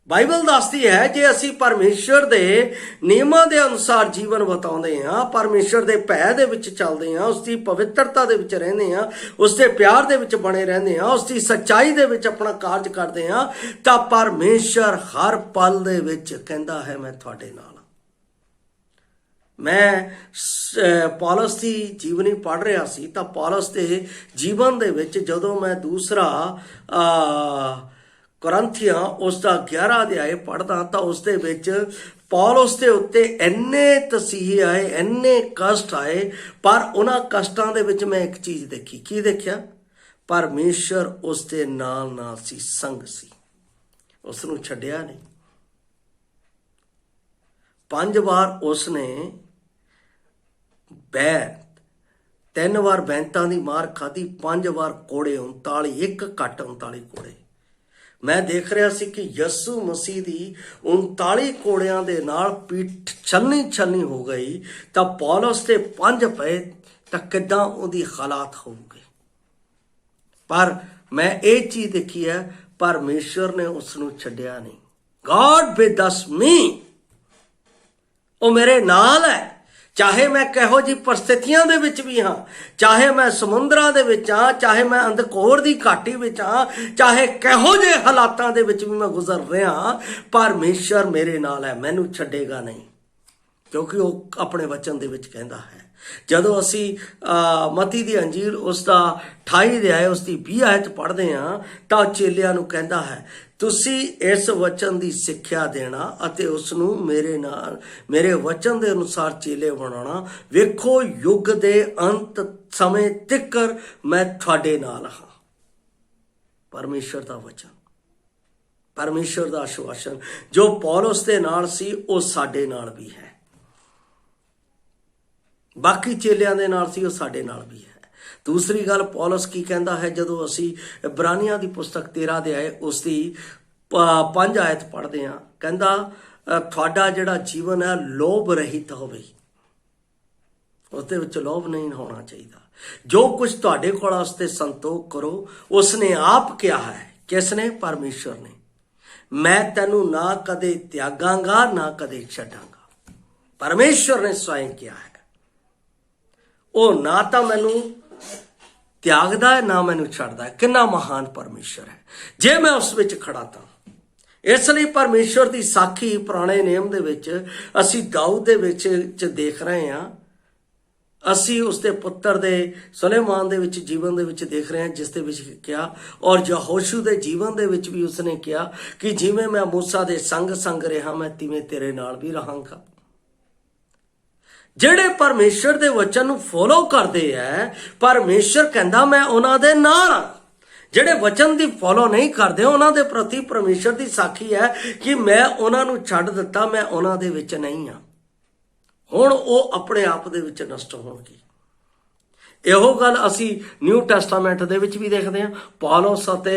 A: ਬਾਈਬਲ ਦੱਸਦੀ ਹੈ ਜੇ ਅਸੀਂ ਪਰਮੇਸ਼ਰ ਦੇ ਨਿਯਮਾਂ ਦੇ ਅਨੁਸਾਰ ਜੀਵਨ ਬਿਤਾਉਂਦੇ ਹਾਂ, ਪਰਮੇਸ਼ਰ ਦੇ ਭੈ ਦੇ ਵਿੱਚ ਚੱਲਦੇ ਹਾਂ, ਉਸ ਦੀ ਪਵਿੱਤਰਤਾ ਦੇ ਵਿੱਚ ਰਹਿੰਦੇ ਹਾਂ, ਉਸ ਦੇ ਪਿਆਰ ਦੇ ਵਿੱਚ ਬਣੇ ਰਹਿੰਦੇ ਹਾਂ, ਉਸ ਦੀ ਸੱਚਾਈ ਦੇ ਵਿੱਚ ਆਪਣਾ ਕਾਰਜ ਕਰਦੇ ਹਾਂ, ਤਾਂ ਪਰਮੇਸ਼ਰ ਹਰ ਪਲ ਦੇ ਵਿੱਚ ਕਹਿੰਦਾ ਹੈ ਮੈਂ ਤੁਹਾਡੇ ਨਾਲ। ਮੈਂ ਪੌਲਸ ਦੀ ਜੀਵਨੀ ਪੜ੍ਹ ਰਿਹਾ ਸੀ ਤਾਂ ਪੌਲਸ ਦੇ ਜੀਵਨ ਦੇ ਵਿੱਚ ਜਦੋਂ ਮੈਂ ਦੂਸਰਾ ਕੁਰਿੰਥੀਆਂ ਉਸ ਦਾ 11 ਅਧਿਆਏ ਪੜ੍ਹਦਾ ਤਾਂ ਉਸ ਦੇ ਵਿੱਚ ਪੌਲਸ ਦੇ ਉੱਤੇ ਇੰਨੇ ਤਸੀਹੇ ਆਏ, ਇੰਨੇ ਕਸ਼ਟ ਆਏ, ਪਰ ਉਹਨਾਂ ਕਸ਼ਟਾਂ ਦੇ ਵਿੱਚ ਮੈਂ ਇੱਕ ਚੀਜ਼ ਦੇਖੀ। ਕੀ ਦੇਖਿਆ? ਪਰਮੇਸ਼ਰ ਉਸ ਦੇ ਨਾਲ ਨਾਲ ਸੀ, ਸੰਗ ਸੀ, ਉਸ ਨੂੰ ਛੱਡਿਆ ਨਹੀਂ। 5 ਵਾਰ ਉਸਨੇ 3 ਵਾਰ ਬੈਂਤਾਂ ਦੀ ਮਾਰ ਖਾਧੀ, 5 ਵਾਰ ਕੋੜੇ 39, ਇੱਕ ਘੱਟ 39 ਕੋੜੇ। ਮੈਂ ਦੇਖ ਰਿਹਾ ਸੀ ਕਿ ਯਿਸੂ ਮਸੀਹ ਦੀ 39 ਕੋੜਿਆਂ ਦੇ ਨਾਲ ਪੀਠ ਛਲਨੀ ਹੋ ਗਈ, ਤਾਂ ਪੌਲਸ ਦੇ 5 ਪਏ ਤਾਂ ਕਿੱਦਾਂ ਉਹਦੀ ਹਾਲਾਤ ਹੋਊਗੇ। ਪਰ ਮੈਂ ਇਹ ਚੀਜ਼ ਦੇਖੀ ਹੈ, ਪਰਮੇਸ਼ਰ ਨੇ ਉਸ ਨੂੰ ਛੱਡਿਆ ਨਹੀਂ। God with us me, ਉਹ ਮੇਰੇ ਨਾਲ ਹੈ। ਚਾਹੇ ਮੈਂ ਕਿਹੋ ਜਿਹੀ ਪਰਿਸਥਿਤੀਆਂ ਦੇ ਵਿੱਚ ਵੀ ਹਾਂ, ਚਾਹੇ ਮੈਂ ਸਮੁੰਦਰਾਂ ਦੇ ਵਿੱਚ ਹਾਂ, ਚਾਹੇ ਮੈਂ ਅੰਧਕੋਰ ਦੀ ਘਾਟੀ ਵਿੱਚ ਹਾਂ, ਚਾਹੇ ਕਿਹੋ ਜਿਹੇ ਹਾਲਾਤਾਂ ਦੇ ਵਿੱਚ ਵੀ ਮੈਂ ਗੁਜ਼ਰ ਰਿਹਾ, ਪਰਮੇਸ਼ਰ ਮੇਰੇ ਨਾਲ ਹੈ, ਮੈਨੂੰ ਛੱਡੇਗਾ ਨਹੀਂ, ਕਿਉਂਕਿ ਉਹ ਆਪਣੇ ਵਚਨ ਦੇ ਵਿੱਚ ਕਹਿੰਦਾ ਹੈ। ਜਦੋਂ ਅਸੀਂ ਮਤੀ ਦੀ ਅੰਜੀਲ ਉਸ ਦਾ 28 ਅਧਿਆਇ ਉਸ ਦੀ 20 ਆਇਤ ਪੜ੍ਹਦੇ ਹਾਂ ਤਾਂ ਚੇਲਿਆਂ ਨੂੰ ਕਹਿੰਦਾ ਹੈ ਤੁਸੀਂ ਇਸ ਵਚਨ ਦੀ ਸਿੱਖਿਆ ਦੇਣਾ ਅਤੇ ਉਸ ਨੂੰ ਮੇਰੇ ਵਚਨ ਦੇ ਅਨੁਸਾਰ ਚੇਲੇ ਬਣਾਉਣਾ। ਵੇਖੋ ਯੁੱਗ ਦੇ ਅੰਤ ਸਮੇਂ ਤੀਕਰ ਮੈਂ ਤੁਹਾਡੇ ਨਾਲ ਹਾਂ। ਪਰਮੇਸ਼ਰ ਦਾ ਵਚਨ, ਪਰਮੇਸ਼ਰ ਦਾ ਆਸ਼ਵਾਸਨ ਜੋ ਪੌਲਸ ਦੇ ਨਾਲ ਸੀ ਉਹ ਸਾਡੇ ਨਾਲ ਵੀ ਹੈ, ਬਾਕੀ ਚੇਲਿਆਂ ਦੇ ਨਾਲ ਸੀ ਉਹ ਸਾਡੇ ਨਾਲ ਵੀ ਹੈ। ਦੂਸਰੀ ਗੱਲ ਪੌਲਸ ਕੀ ਕਹਿੰਦਾ ਹੈ, ਜਦੋਂ ਅਸੀਂ ਇਬਰਾਨੀਆਂ ਦੀ ਪੁਸਤਕ 13 ਅਧਿਆਇ ਉਸ ਦੀ 5 ਆਇਤ ਪੜ੍ਹਦੇ ਹਾਂ, ਕਹਿੰਦਾ ਤੁਹਾਡਾ ਜਿਹੜਾ ਜੀਵਨ ਹੈ ਲੋਭ ਰਹਿਤ ਹੋਵੇ। उसदे विच लोभ नहीं होना चाहिए। जो कुछ तुहाडे कोल वास्ते संतोख करो उसने आप किया है। किसने? परमेश्वर ने। मैं तेनू ना कदे त्यागांगा ना कदे छड्डांगा। परमेश्वर ने स्वयं किया है। वो ना तो मैनू त्यागदा है ना मैनू छड्डदा है। कितना महान परमेश्वर है जे मैं उस विच खड़ा था। इसलिए परमेश्वर की साखी पुराने नियम दे विच असी दाऊद दे विच देख रहे हैं। असी उसके पुत्र दे सुलेमान दे विच जीवन दे विच देख रहे हैं, जिस दे विच किया। और यहोशू दे जीवन दे विच भी उसने किया कि जिवें मैं मूसा दे संग संग रहा मैं तिवें तेरे नाल भी रहांगा। ਜਿਹੜੇ परमेश्वर दे वचन ਨੂੰ फॉलो करते हैं परमेश्वर कहता मैं उन्हां दे नाल हां। ਜਿਹੜੇ वचन ਦੀ फॉलो नहीं करते उन्हां दे प्रति परमेश्वर की साखी है कि मैं उन्हां ਨੂੰ ਛੱਡ ਦਿੱਤਾ, मैं उन्हां दे विच नहीं हां। हुण ਉਹ ਆਪਣੇ ਆਪ ਦੇ ਵਿੱਚ ਨਸ਼ਟ ਹੋਣਗੇ। ਇਹੋ ਗੱਲ ਅਸੀਂ ਨਿਊ ਟੈਸਟਾਮੈਂਟ ਦੇ ਵਿੱਚ ਵੀ ਦੇਖਦੇ ਹਾਂ। ਪੌਲਸ ਅਤੇ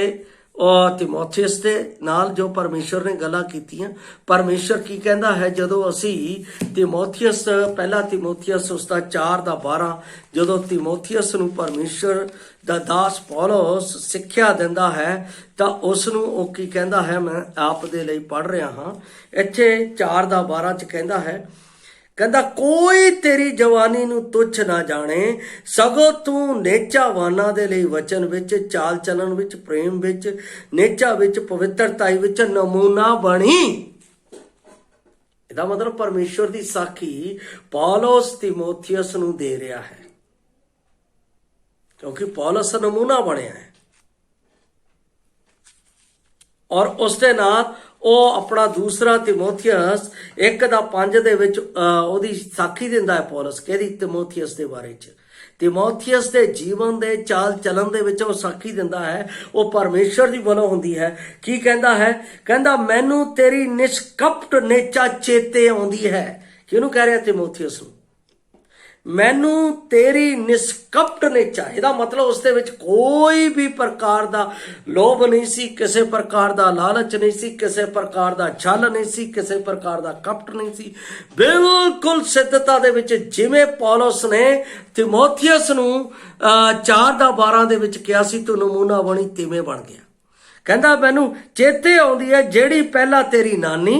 A: ਤਿਮੋਥੀਅਸ ਦੇ ਨਾਲ ਜੋ ਪਰਮੇਸ਼ਰ ਨੇ ਗੱਲਾਂ ਕੀਤੀਆਂ। ਪਰਮੇਸ਼ਰ ਕੀ ਕਹਿੰਦਾ ਹੈ ਜਦੋਂ ਅਸੀਂ ਤਿਮੋਥੀਅਸ ਪਹਿਲਾ ਤਿਮੋਥੀਅਸ ਉਸਦਾ 4:12 ਜਦੋਂ ਤਿਮੋਥੀਅਸ ਨੂੰ ਪਰਮੇਸ਼ਰ ਦਾ ਦਾਸ ਪੌਲਸ ਸਿੱਖਿਆ ਦਿੰਦਾ ਹੈ ਤਾਂ ਉਸ ਨੂੰ ਉਹ ਕੀ ਕਹਿੰਦਾ ਹੈ, ਮੈਂ ਆਪ ਦੇ ਲਈ ਪੜ੍ਹ ਰਿਹਾ ਹਾਂ। ਇੱਥੇ 4:12 ਚ ਕਹਿੰਦਾ ਹੈ, कहता कोई तेरी जवानी नू तुच्छ ना जाने, सगों तू नेचावाना दे लई वचन विच, चाल चलन विच, प्रेम विच, नेचा विच, पवित्रताई विच नमूना बनी। इहदा मतलब परमेश्वर दी साखी पौलुस तिमोथियस नू दे रहा है, क्योंकि पौलुस नमूना बनिया है। और उसके नाल ਉਹ ਆਪਣਾ ਦੂਸਰਾ ਤਿਮੋਥੀਅਸ 1:5 ਦੇ ਵਿੱਚ ਉਹਦੀ ਸਾਖੀ ਦਿੰਦਾ ਹੈ ਪੌਲਸ। ਕਿਹਦੀ? ਤਿਮੋਥੀਅਸ ਦੇ ਬਾਰੇ ਚ। ਤਿਮੋਥੀਅਸ ਦੇ ਜੀਵਨ ਦੇ ਚਾਲ ਚਲਨ ਦੇ ਵਿੱਚ ਉਹ ਸਾਖੀ ਦਿੰਦਾ ਹੈ। ਉਹ ਪਰਮੇਸ਼ਰ ਦੀ ਵੱਲੋਂ ਹੁੰਦੀ ਹੈ। ਕੀ ਕਹਿੰਦਾ ਹੈ? ਕਹਿੰਦਾ ਮੈਨੂੰ ਤੇਰੀ ਨਿਸ਼ਕਪਟ ਨੇਚਾ ਚੇਤੇ ਆਉਂਦੀ ਹੈ। ਕਿਹਨੂੰ ਕਹਿ ਰਿਹਾ? ਤਿਮੋਥੀਅਸ ਨੂੰ। मैनू तेरी निष्कपट नेचा, ਇਹਦਾ मतलब उसदे विच कोई भी प्रकार दा लोभ नहीं सी, किसी प्रकार दा लालच नहीं सी, किसी प्रकार दा छल नहीं सी, किसी प्रकार दा कपट नहीं सी। बिल्कुल सिद्धता दे विच जिवें पौलुस ने तिमोथियस नू 4:12 दे विच किहा सी तू नमूना बनी, तिवें बन गया। कहंदा मैनू चेते आउंदी है ਜਿਹੜੀ ਪਹਿਲਾਂ तेरी नानी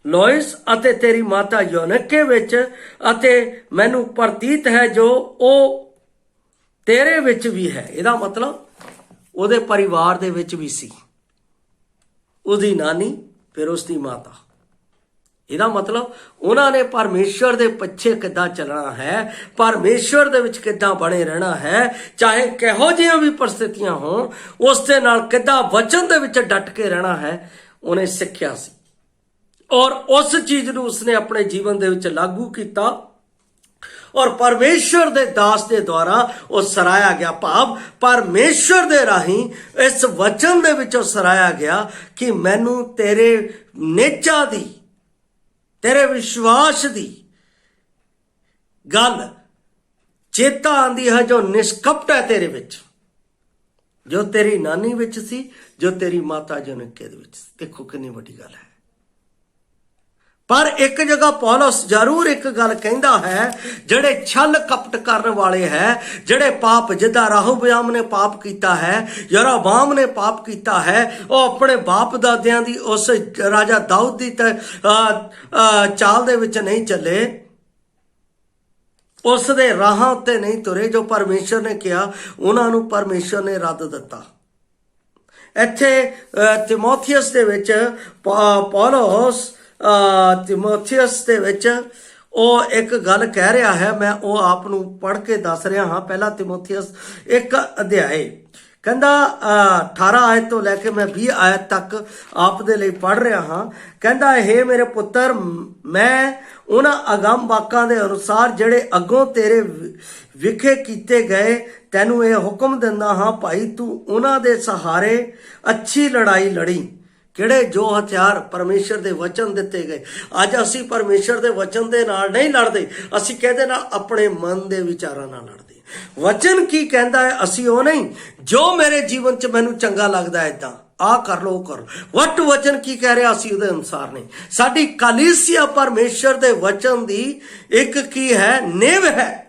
A: लोइस अते तेरी माता यूनिके विच अते मैनू प्रतीत है जो ओ तेरे विच भी है। इहदा मतलब उहदे परिवार दे विच भी सी, उसदी नानी फिर उसदी माता। इहदा मतलब उन्होंने परमेश्वर दे पिछे किद्दां चलना है, परमेश्वर दे विच किद्दां बने रहना है, चाहे किहो जिहियां भी परिस्थितियां होण उस दे नाल किद्दां वचन दे विच डट के रहना है, उन्हें सिक्ख्या सी। और उस चीज नूं उसने अपने जीवन दे विच लागू किया और परमेश्वर दे दास दे द्वारा वो सराया गया। भाव परमेश्वर दे राही इस वचन दे विच सराया गया कि मैनू तेरे नेचा दी, तेरे विश्वास दी गल चेता आंदी है जो निष्कपट है तेरे विच, जो तेरी नानी विच सी, जो तेरी माता यूनिके दे विच। देखो कितनी वड्डी गल है। पर एक जगह पौलुस जरूर एक गल कहता है, जड़े छल कपट करने वाले है, जड़े पाप जिदा राहोबयाम ने पाप किया है, यरोबाम ने पाप किया है, वो अपने बाप दादियां दी उस राजा दाऊद दी चाल दे विच नहीं चले, उस दे राहां उत्ते नहीं तुरे जो परमेश्वर ने किया, उन्हां नूं परमेश्वर ने रद्द दिता। इत्थे तिमोथियस दे विच पौलुस तिमोथियस दे विच ਉਹ एक गल कह रहा है, मैं वो आप नूं पढ़ के दस रहा हाँ। पहला तिमोथियस 1 अध्याय कहंदा 18 आयत तो लैके मैं 20 आयत तक आप दे लई पढ़ रहा हाँ। कहंदा हे मेरे पुत्र, मैं उन्हां अगम वाकां दे अनुसार ਜਿਹੜੇ अगों तेरे विखे कीते गए तैनूं ये हुक्म दिंदा हाँ, भाई तू उन्हां दे सहारे अच्छी लड़ाई लड़ी। किहड़े? जो हथियार परमेश्वर दे वचन दिते गए। अज असी परमेश्वर दे वचन दे नाल नहीं लड़दे, असी कहदे ना अपने मन दे विचारां नाल लड़दे। वचन की कहंदा है, असी ओ नहीं जो मेरे जीवन च मैनूं चंगा लगदा है इदां ਆ ਕਰ ਲੋ, ਉਹ ਕਰ ਲੋ। ਵਟ ਵਚਨ ਕੀ ਕਹਿ ਰਿਹਾ ਸੀ ਉਹਦੇ ਅਨੁਸਾਰ ਨੇ। ਸਾਡੀ ਕਲੀਸਿਆ ਪਰਮੇਸ਼ਰ ਦੇ ਵਚਨ ਦੀ ਇੱਕ ਕੀ ਹੈ, ਨੀਂਹ ਹੈ।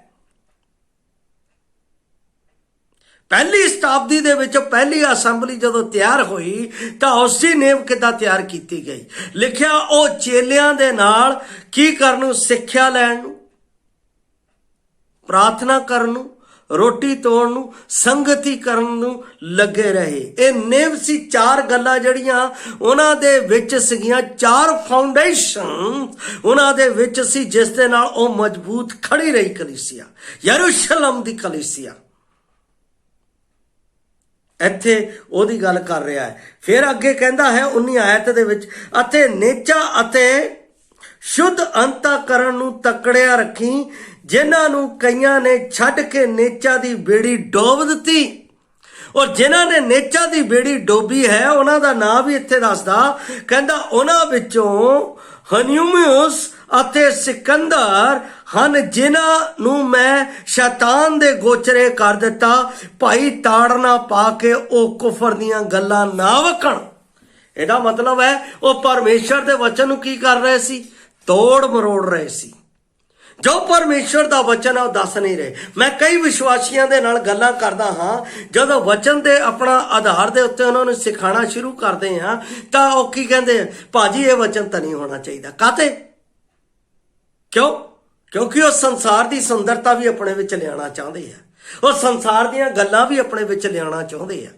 A: ਪਹਿਲੀ ਸ਼ਤਾਬਦੀ ਦੇ ਵਿੱਚ ਪਹਿਲੀ ਅਸੈਂਬਲੀ ਜਦੋਂ ਤਿਆਰ ਹੋਈ ਤਾਂ ਉਸ ਦੀ ਨੀਂਹ ਕਿੱਦਾਂ ਤਿਆਰ ਕੀਤੀ ਗਈ। ਲਿਖਿਆ ਉਹ ਚੇਲਿਆਂ ਦੇ ਨਾਲ ਕੀ ਕਰਨ ਨੂੰ, ਸਿੱਖਿਆ ਲੈਣ ਨੂੰ, ਪ੍ਰਾਰਥਨਾ ਕਰਨ ਨੂੰ, ਰੋਟੀ ਤੋੜਨ ਨੂੰ, ਸੰਗਤੀ ਕਰਨ ਨੂੰ ਲੱਗੇ ਰਹੇ। ਇਹ ਨੀਂਹ ਸੀ। ਚਾਰ ਗੱਲਾਂ ਜਿਹੜੀਆਂ ਉਹਨਾਂ ਦੇ ਵਿੱਚ ਸੀਗੀਆਂ, ਚਾਰ ਫਾਊਂਡੇਸ਼ਨ ਉਹਨਾਂ ਦੇ ਵਿੱਚ ਸੀ, ਜਿਸ ਦੇ ਨਾਲ ਉਹ ਮਜ਼ਬੂਤ ਖੜੀ ਰਹੀ ਕਲੀਸਿਆ, ਯਰੂਸ਼ਲਮ ਦੀ ਕਲੀਸਿਆ। ਇੱਥੇ ਉਹਦੀ ਗੱਲ ਕਰ ਰਿਹਾ ਹੈ। ਫਿਰ ਅੱਗੇ ਕਹਿੰਦਾ ਹੈ 19 ਆਇਤ ਦੇ ਵਿੱਚ, ਅਤੇ ਨੇਚਾ ਅਤੇ ਸ਼ੁੱਧ ਅੰਤःਕਰਨ ਨੂੰ ਤਕੜਿਆ ਰੱਖੀ, ਜਿਨ੍ਹਾਂ ਨੂੰ ਕਈਆਂ ਨੇ ਛੱਡ ਕੇ ਨੇਚਾ ਦੀ ਬੇੜੀ ਡੋਬ ਦਿੱਤੀ। ਔਰ ਜਿਨ੍ਹਾਂ ਨੇ ਨੇਚਾ ਦੀ ਬੇੜੀ ਡੋਬੀ ਹੈ ਉਹਨਾਂ ਦਾ ਨਾਂ ਵੀ ਇੱਥੇ ਦੱਸਦਾ। ਕਹਿੰਦਾ ਉਹਨਾਂ ਵਿੱਚੋਂ ਹਨਿਊਮੀਅਸ ਅਤੇ ਸਿਕੰਦਰ ਹਨ, ਜਿਨ੍ਹਾਂ ਨੂੰ ਮੈਂ ਸ਼ੈਤਾਨ ਦੇ ਗੋਚਰੇ ਕਰ ਦਿੱਤਾ, ਭਾਈ ਤਾੜਨਾ ਪਾ ਕੇ ਉਹ ਕੁਫਰ ਦੀਆਂ ਗੱਲਾਂ ਨਾ ਵਕਣ। ਇਹਦਾ ਮਤਲਬ ਹੈ ਉਹ ਪਰਮੇਸ਼ਰ ਦੇ ਵਚਨ ਨੂੰ ਕੀ ਕਰ ਰਹੇ ਸੀ, ਤੋੜ ਮਰੋੜ ਰਹੇ ਸੀ। ਜੋ ਪਰਮੇਸ਼ਰ ਦਾ ਵਚਨ ਹੈ ਉਹ ਦੱਸ ਨਹੀਂ ਰਹੇ। ਮੈਂ ਕਈ ਵਿਸ਼ਵਾਸੀਆਂ ਦੇ ਨਾਲ ਗੱਲਾਂ ਕਰਦਾ ਹਾਂ, ਜਦੋਂ ਵਚਨ ਦੇ ਆਪਣਾ ਆਧਾਰ ਦੇ ਉੱਤੇ ਉਹਨਾਂ ਨੂੰ ਸਿਖਾਉਣਾ ਸ਼ੁਰੂ ਕਰਦੇ ਹਾਂ ਤਾਂ ਉਹ ਕੀ ਕਹਿੰਦੇ, ਭਾਜੀ ਇਹ ਵਚਨ ਤਾਂ ਨਹੀਂ ਹੋਣਾ ਚਾਹੀਦਾ। ਕਾਹਤੇ? ਕਿਉਂ? ਕਿਉਂਕਿ ਉਹ ਸੰਸਾਰ ਦੀ ਸੁੰਦਰਤਾ ਵੀ ਆਪਣੇ ਵਿੱਚ ਲਿਆਉਣਾ ਚਾਹੁੰਦੇ ਆ, ਉਹ ਸੰਸਾਰ ਦੀਆਂ ਗੱਲਾਂ ਵੀ ਆਪਣੇ ਵਿੱਚ ਲਿਆਉਣਾ ਚਾਹੁੰਦੇ ਆ।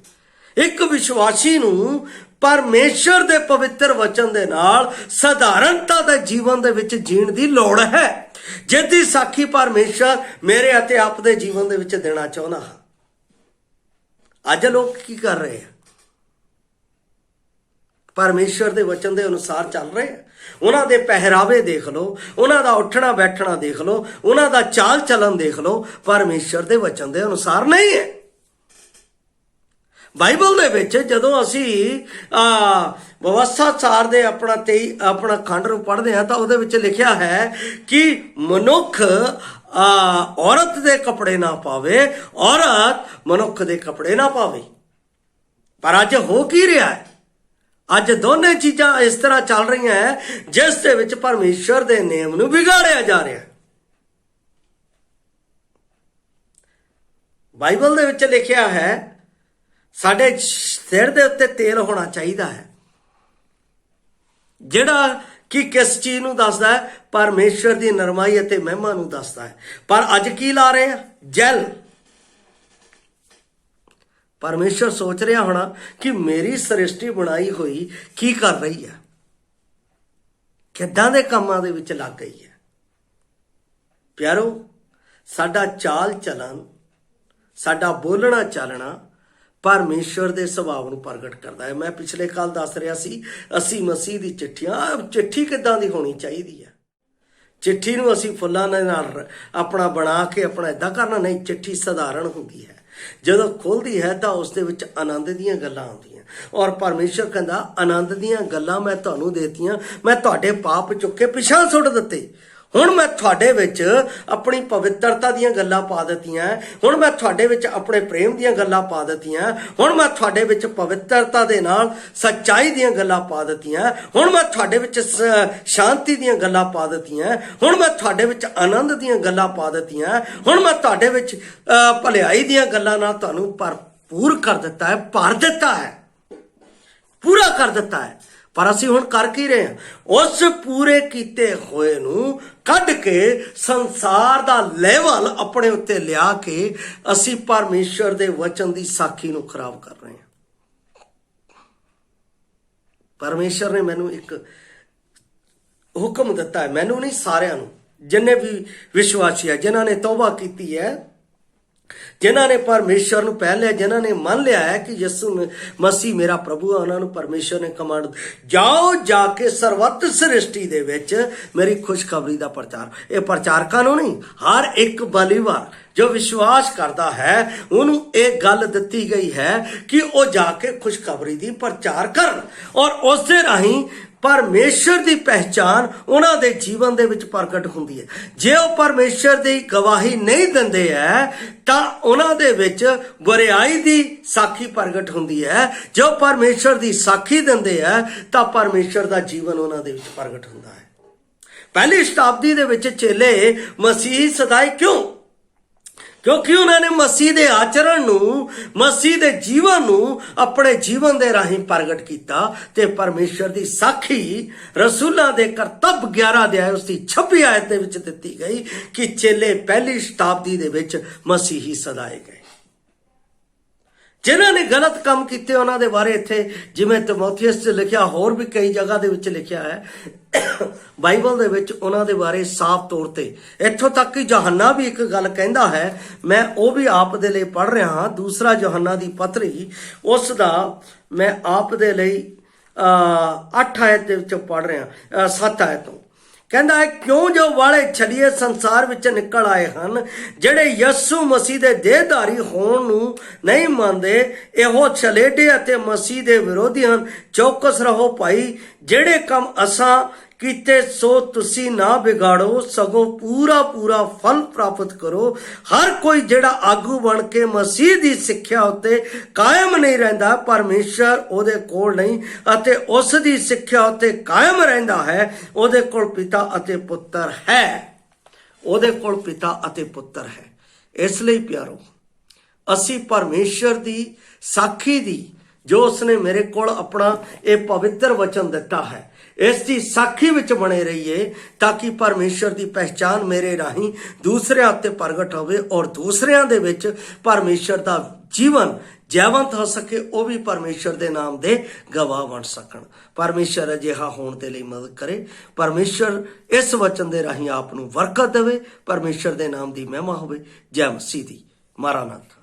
A: ਇੱਕ ਵਿਸ਼ਵਾਸੀ ਨੂੰ ਪਰਮੇਸ਼ਰ ਦੇ ਪਵਿੱਤਰ ਵਚਨ ਦੇ ਨਾਲ ਸਧਾਰਨਤਾ ਦੇ ਜੀਵਨ ਦੇ ਵਿੱਚ ਜੀਣ ਦੀ ਲੋੜ ਹੈ, ਜਿਹਦੀ ਸਾਖੀ ਪਰਮੇਸ਼ਰ ਮੇਰੇ ਅਤੇ ਆਪ ਦੇ ਜੀਵਨ ਦੇ ਵਿੱਚ ਦੇਣਾ ਚਾਹੁੰਦਾ ਹਾਂ। ਅੱਜ ਲੋਕ ਕੀ ਕਰ ਰਹੇ ਆ? ਪਰਮੇਸ਼ਰ ਦੇ ਵਚਨ ਦੇ ਅਨੁਸਾਰ ਚੱਲ ਰਹੇ ਆ। ਉਹਨਾਂ ਦੇ ਪਹਿਰਾਵੇ ਦੇਖ ਲਓ, ਉਹਨਾਂ ਦਾ ਉੱਠਣਾ ਬੈਠਣਾ ਦੇਖ ਲਓ, ਉਹਨਾਂ ਦਾ ਚਾਲ ਚਲਨ ਦੇਖ ਲਓ, ਪਰਮੇਸ਼ਰ ਦੇ ਵਚਨ ਦੇ ਅਨੁਸਾਰ ਨਹੀਂ ਹੈ। ਬਾਈਬਲ ਦੇ ਵਿੱਚ ਜਦੋਂ ਅਸੀਂ ਵਿਵਸਥਾਚਾਰ ਦੇ ਆਪਣਾ ਖੰਡ ਨੂੰ ਪੜ੍ਹਦੇ ਹਾਂ ਤਾਂ ਉਹਦੇ ਵਿੱਚ ਲਿਖਿਆ ਹੈ ਕਿ ਮਨੁੱਖ ਔਰਤ ਦੇ ਕੱਪੜੇ ਨਾ ਪਾਵੇ, ਔਰਤ ਮਨੁੱਖ ਦੇ ਕੱਪੜੇ ਨਾ ਪਾਵੇ। ਪਰ ਅੱਜ ਹੋ ਕੀ ਰਿਹਾ ਹੈ? ਅੱਜ ਦੋਨੇ ਚੀਜ਼ਾਂ ਇਸ ਤਰ੍ਹਾਂ ਚੱਲ ਰਹੀਆਂ ਹੈ ਜਿਸ ਦੇ ਵਿੱਚ ਪਰਮੇਸ਼ਰ ਦੇ ਨੇਮ ਨੂੰ ਵਿਗਾੜਿਆ ਜਾ ਰਿਹਾ ਹੈ। ਬਾਈਬਲ ਦੇ ਵਿੱਚ ਲਿਖਿਆ ਹੈ ਸਾਡੇ ਸਿਰ ਦੇ ਉੱਤੇ ਤੇਲ ਹੋਣਾ ਚਾਹੀਦਾ ਹੈ, ਜਿਹੜਾ ਕਿ ਕਿਸ ਚੀਜ਼ ਨੂੰ ਦੱਸਦਾ ਹੈ? ਪਰਮੇਸ਼ਰ ਦੀ ਨਰਮਾਈ ਅਤੇ ਮਹਿਮਾ ਨੂੰ ਦੱਸਦਾ ਹੈ। ਪਰ ਅੱਜ ਕੀ ਲਾ ਰਹੇ ਆ? ਜੈਲ। ਪਰਮੇਸ਼ਰ ਸੋਚ ਰਿਹਾ ਹੋਣਾ ਕਿ ਮੇਰੀ ਸ੍ਰਿਸ਼ਟੀ ਬਣਾਈ ਹੋਈ ਕੀ ਕਰ ਰਹੀ ਹੈ, ਕਿੱਦਾਂ ਦੇ ਕੰਮਾਂ ਦੇ ਵਿੱਚ ਲੱਗ ਗਈ ਹੈ। ਪਿਆਰੋ, ਸਾਡਾ ਚਾਲ ਚਲਨ, ਸਾਡਾ ਬੋਲਣਾ ਚਾਲਣਾ ਪਰਮੇਸ਼ਰ ਦੇ ਸੁਭਾਅ ਨੂੰ ਪ੍ਰਗਟ ਕਰਦਾ ਹੈ। ਮੈਂ ਪਿਛਲੇ ਕੱਲ ਦੱਸ ਰਿਹਾ ਸੀ ਅਸੀਂ ਮਸੀਹ ਦੀ ਚਿੱਠੀਆਂ, ਚਿੱਠੀ ਕਿੱਦਾਂ ਦੀ ਹੋਣੀ ਚਾਹੀਦੀ ਹੈ। ਚਿੱਠੀ ਨੂੰ ਅਸੀਂ ਫੁੱਲਾਂ ਦੇ ਨਾਲ ਆਪਣਾ ਬਣਾ ਕੇ ਆਪਣਾ ਇਦਾਂ ਕਰਨਾ ਨਹੀਂ। ਚਿੱਠੀ ਸਧਾਰਨ ਹੁੰਦੀ ਹੈ, ਜਦੋਂ ਖੁੱਲ੍ਹਦੀ ਹੈ ਤਾਂ ਉਸ ਦੇ ਵਿੱਚ ਆਨੰਦ ਦੀਆਂ ਗੱਲਾਂ ਆਉਂਦੀਆਂ। ਔਰ ਪਰਮੇਸ਼ਰ ਕਹਿੰਦਾ ਆਨੰਦ ਦੀਆਂ ਗੱਲਾਂ ਮੈਂ ਤੁਹਾਨੂੰ ਦੇਤੀਆਂ, ਮੈਂ ਤੁਹਾਡੇ ਪਾਪ ਚੁੱਕ ਕੇ ਪਿਛਾਂਹ ਸੁੱਟ ਦਿੱਤੇ। ਹੁਣ ਮੈਂ ਤੁਹਾਡੇ ਵਿੱਚ ਆਪਣੀ ਪਵਿੱਤਰਤਾ ਦੀਆਂ ਗੱਲਾਂ ਪਾ ਦਿੱਤੀਆਂ, ਹੁਣ ਮੈਂ ਤੁਹਾਡੇ ਵਿੱਚ ਆਪਣੇ ਪ੍ਰੇਮ ਦੀਆਂ ਗੱਲਾਂ ਪਾ ਦਿੱਤੀਆਂ, ਹੁਣ ਮੈਂ ਤੁਹਾਡੇ ਵਿੱਚ ਪਵਿੱਤਰਤਾ ਦੇ ਨਾਲ ਸੱਚਾਈ ਦੀਆਂ ਗੱਲਾਂ ਪਾ ਦਿੱਤੀਆਂ, ਹੁਣ ਮੈਂ ਤੁਹਾਡੇ ਵਿੱਚ ਸ਼ਾਂਤੀ ਦੀਆਂ ਗੱਲਾਂ ਪਾ ਦਿੱਤੀਆਂ, ਹੁਣ ਮੈਂ ਤੁਹਾਡੇ ਵਿੱਚ ਆਨੰਦ ਦੀਆਂ ਗੱਲਾਂ ਪਾ ਦਿੱਤੀਆਂ, ਹੁਣ ਮੈਂ ਤੁਹਾਡੇ ਵਿੱਚ ਭਲਾਈ ਦੀਆਂ ਗੱਲਾਂ ਨਾਲ ਤੁਹਾਨੂੰ ਭਰਪੂਰ ਕਰ ਦਿੱਤਾ ਹੈ, ਭਰ ਦਿੱਤਾ ਹੈ, ਪੂਰਾ ਕਰ ਦਿੱਤਾ ਹੈ। ਪਰ ਅਸੀਂ ਹੁਣ ਕਰ ਕੀ ਰਹੇ ਹਾਂ? ਉਸ ਪੂਰੇ ਕੀਤੇ ਹੋਏ ਨੂੰ ਕੱਢ ਕੇ ਸੰਸਾਰ ਦਾ ਲੈਵਲ ਆਪਣੇ ਉੱਤੇ ਲਿਆ ਕੇ ਅਸੀਂ ਪਰਮੇਸ਼ਰ ਦੇ ਵਚਨ ਦੀ ਸਾਖੀ ਨੂੰ ਖਰਾਬ ਕਰ ਰਹੇ ਹਾਂ। ਪਰਮੇਸ਼ਰ ਨੇ ਮੈਨੂੰ ਇੱਕ ਹੁਕਮ ਦਿੱਤਾ ਹੈ, ਮੈਨੂੰ ਨਹੀਂ, ਸਾਰਿਆਂ ਨੂੰ, ਜਿੰਨੇ ਵੀ ਵਿਸ਼ਵਾਸੀ ਹੈ, ਜਿਨ੍ਹਾਂ ਨੇ ਤੌਬਾ ਕੀਤੀ ਹੈ, ਜਿਨ੍ਹਾਂ ਨੇ ਪਰਮੇਸ਼ਰ ਨੂੰ ਪਹਿਨ ਲਿਆ, ਜਿਨ੍ਹਾਂ ਨੇ ਮੰਨ ਲਿਆ ਹੈ ਕਿ ਯਿਸੂ ਮਸੀਹ ਮੇਰਾ ਪ੍ਰਭੂ ਹੈ, ਉਹਨਾਂ ਨੂੰ ਪਰਮੇਸ਼ਰ ਨੇ ਕਮਾਂਡ, ਜਾਓ ਜਾ ਕੇ ਸਰਵੱਤ ਸ੍ਰਿਸ਼ਟੀ ਦੇ ਵਿੱਚ ਮੇਰੀ ਖੁਸ਼ਖਬਰੀ ਦਾ ਪ੍ਰਚਾਰ। ਇਹ ਪ੍ਰਚਾਰਕਾਂ ਨੂੰ ਨਹੀਂ, ਹਰ ਇੱਕ ਬਲੀਵਰ ਜੋ ਵਿਸ਼ਵਾਸ ਕਰਦਾ ਹੈ ਉਹਨੂੰ ਇਹ ਗੱਲ ਦਿੱਤੀ ਗਈ ਹੈ ਕਿ ਉਹ ਜਾ ਕੇ ਖੁਸ਼ਖਬਰੀ ਦੀ ਪ੍ਰਚਾਰ ਕਰਨ ਔਰ ਉਸ ਦੇ ਰਾਹੀਂ ਪਰਮੇਸ਼ਰ ਦੀ ਪਹਿਚਾਨ ਉਹਨਾਂ ਦੇ ਜੀਵਨ ਦੇ ਵਿੱਚ ਪ੍ਰਗਟ ਹੁੰਦੀ ਹੈ। ਜੇ ਉਹ ਪਰਮੇਸ਼ਰ ਦੀ ਗਵਾਹੀ ਨਹੀਂ ਦਿੰਦੇ ਹੈ ਤਾਂ ਉਹਨਾਂ ਦੇ ਵਿੱਚ ਬੁਰਾਈ ਦੀ ਸਾਖੀ ਪ੍ਰਗਟ ਹੁੰਦੀ ਹੈ। ਜੋ ਪਰਮੇਸ਼ਰ ਦੀ ਸਾਖੀ ਦਿੰਦੇ ਹੈ ਤਾਂ ਪਰਮੇਸ਼ਰ ਦਾ ਜੀਵਨ ਉਹਨਾਂ ਦੇ ਵਿੱਚ ਪ੍ਰਗਟ ਹੁੰਦਾ ਹੈ। ਪਹਿਲੀ ਸ਼ਤਾਬਦੀ ਦੇ ਵਿੱਚ ਚੇਲੇ ਮਸੀਹ ਸਦਾਏ ਕਿਉਂ? ਕਿਉਂਕਿ ਉਹਨਾਂ ਨੇ ਮਸੀਹ ਦੇ ਆਚਰਣ ਨੂੰ, ਮਸੀਹ ਦੇ ਜੀਵਨ ਨੂੰ ਆਪਣੇ ਜੀਵਨ ਦੇ ਰਾਹੀਂ ਪ੍ਰਗਟ ਕੀਤਾ ਤੇ ਪਰਮੇਸ਼ਰ ਦੀ ਸਾਖੀ ਰਸੂਲਾਂ ਦੇ ਕਰਤੱਵ 11 ਅਧਿਆਇ ਉਸ ਦੀ 26 ਆਇਤ ਦੇ ਵਿੱਚ ਦਿੱਤੀ ਗਈ ਕਿ ਚੇਲੇ ਪਹਿਲੀ ਸ਼ਤਾਬਦੀ ਦੇ ਵਿੱਚ ਮਸੀਹੀ ਸਦਾਏ ਗਏ। ਜਿਨ੍ਹਾਂ ਨੇ ਗਲਤ ਕੰਮ ਕੀਤੇ ਉਹਨਾਂ ਦੇ ਬਾਰੇ ਇੱਥੇ ਜਿਵੇਂ ਤਿਮੋਥੀਅਸ 'ਚ ਲਿਖਿਆ, ਹੋਰ ਵੀ ਕਈ ਜਗ੍ਹਾ ਦੇ ਵਿੱਚ ਲਿਖਿਆ ਹੈ ਬਾਈਬਲ ਦੇ ਵਿੱਚ ਉਹਨਾਂ ਦੇ ਬਾਰੇ ਸਾਫ਼ ਤੌਰ ਤੇ, ਇੱਥੋਂ ਤੱਕ ਕਿ ਯੋਹੰਨਾ ਵੀ ਇੱਕ ਗੱਲ ਕਹਿੰਦਾ ਹੈ, ਮੈਂ ਉਹ ਵੀ ਆਪ ਦੇ ਲਈ ਪੜ੍ਹ ਰਿਹਾ ਹਾਂ, ਦੂਸਰਾ ਯੋਹੰਨਾ ਦੀ ਪੱਤਰੀ ਉਸ ਦਾ ਮੈਂ ਆਪ ਦੇ ਲਈ 8 ਆਇਤ ਦੇ ਵਿੱਚ ਪੜ੍ਹ ਰਿਹਾ, 7 ਆਇਤ ਤੋਂ ਕਹਿੰਦਾ ਹੈ, ਕਿਉਂ ਜੋ ਵਾਲੇ ਛਲੀਏ ਸੰਸਾਰ ਵਿੱਚ ਨਿਕਲ ਆਏ ਹਨ, ਜਿਹੜੇ ਯਿਸੂ ਮਸੀਹ ਦੇ ਦੇਹਧਾਰੀ ਹੋਣ ਨੂੰ ਨਹੀਂ ਮੰਨਦੇ, ਇਹੋ ਛਲੇਡੇ ਅਤੇ ਮਸੀਹ ਦੇ ਵਿਰੋਧੀ ਹਨ। ਚੌਕਸ ਰਹੋ ਭਾਈ, ਜਿਹੜੇ ਕੰਮ ਅਸਾਂ ਕੀਤੇ ਸੋ ਤੁਸੀਂ ਨਾ ਵਿਗਾੜੋ, ਸਗੋਂ ਪੂਰਾ ਫਲ ਪ੍ਰਾਪਤ ਕਰੋ। ਹਰ ਕੋਈ ਜਿਹੜਾ ਆਗੂ ਬਣ ਕੇ ਮਸੀਹ ਦੀ ਸਿੱਖਿਆ ਉੱਤੇ ਕਾਇਮ ਨਹੀਂ ਰਹਿੰਦਾ, ਪਰਮੇਸ਼ਰ ਉਹਦੇ ਕੋਲ ਨਹੀਂ, ਅਤੇ ਉਸ ਦੀ ਸਿੱਖਿਆ ਉੱਤੇ ਕਾਇਮ ਰਹਿੰਦਾ ਹੈ, ਉਹਦੇ ਕੋਲ ਪਿਤਾ ਅਤੇ ਪੁੱਤਰ ਹੈ। ਉਹਦੇ ਕੋਲ ਪਿਤਾ ਅਤੇ ਪੁੱਤਰ ਹੈ। ਇਸ ਲਈ ਪਿਆਰੋ, ਅਸੀਂ ਪਰਮੇਸ਼ਰ ਦੀ ਸਾਖੀ ਦੀ, ਜੋ ਉਸਨੇ ਮੇਰੇ ਕੋਲ ਆਪਣਾ ਇਹ ਪਵਿੱਤਰ ਵਚਨ ਦਿੱਤਾ ਹੈ, ਇਸ ਦੀ ਸਾਖੀ ਵਿੱਚ ਬਣੇ ਰਹੀਏ ਤਾਂ ਕਿ ਪਰਮੇਸ਼ਰ ਦੀ ਪਹਿਚਾਨ ਮੇਰੇ ਰਾਹੀਂ ਦੂਸਰਿਆਂ ਉੱਤੇ ਪ੍ਰਗਟ ਹੋਵੇ ਔਰ ਦੂਸਰਿਆਂ ਦੇ ਵਿੱਚ ਪਰਮੇਸ਼ਰ ਦਾ ਜੀਵਨ ਜੀਵੰਤ ਹੋ ਸਕੇ, ਉਹ ਵੀ ਪਰਮੇਸ਼ਰ ਦੇ ਨਾਮ ਦੇ ਗਵਾਹ ਬਣ ਸਕਣ। ਪਰਮੇਸ਼ਰ ਅਜਿਹਾ ਹੋਣ ਦੇ ਲਈ ਮਦਦ ਕਰੇ। ਪਰਮੇਸ਼ਰ ਇਸ ਵਚਨ ਦੇ ਰਾਹੀਂ ਆਪ ਨੂੰ ਬਰਕਤ ਦੇਵੇ। ਪਰਮੇਸ਼ਰ ਦੇ ਨਾਮ ਦੀ ਮਹਿਮਾ ਹੋਵੇ। ਜੈ ਮਸੀਹ ਦੀ। ਮਾਰਾਨਾਥਾ।